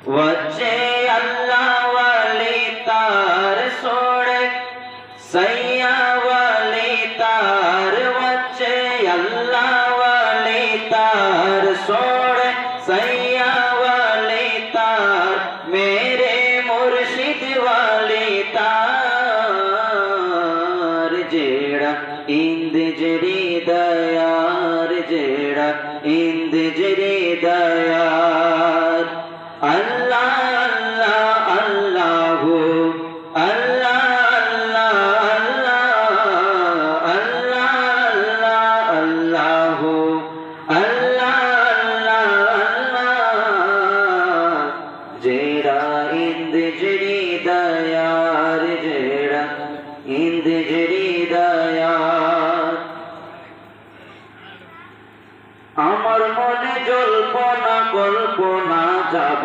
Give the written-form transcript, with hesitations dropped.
वच्चे अल्लाह वाली तार सोड़े सैया वाली तार वच्चे अल्लाह वाली तार सोड़े सैया वाली तार मेरे मुर्शिद वाली तार जेड़ा इंद जरी दयार जेड़ा इंद जरी दयार अल्लाह अल्लाह अल्लाह अल्लाह अल्लाह अल्लाह जेड़ा इंद जरी दयार जेड़ा इंद जरी दयार আমার মনে জল্পনা কল্পনা যাব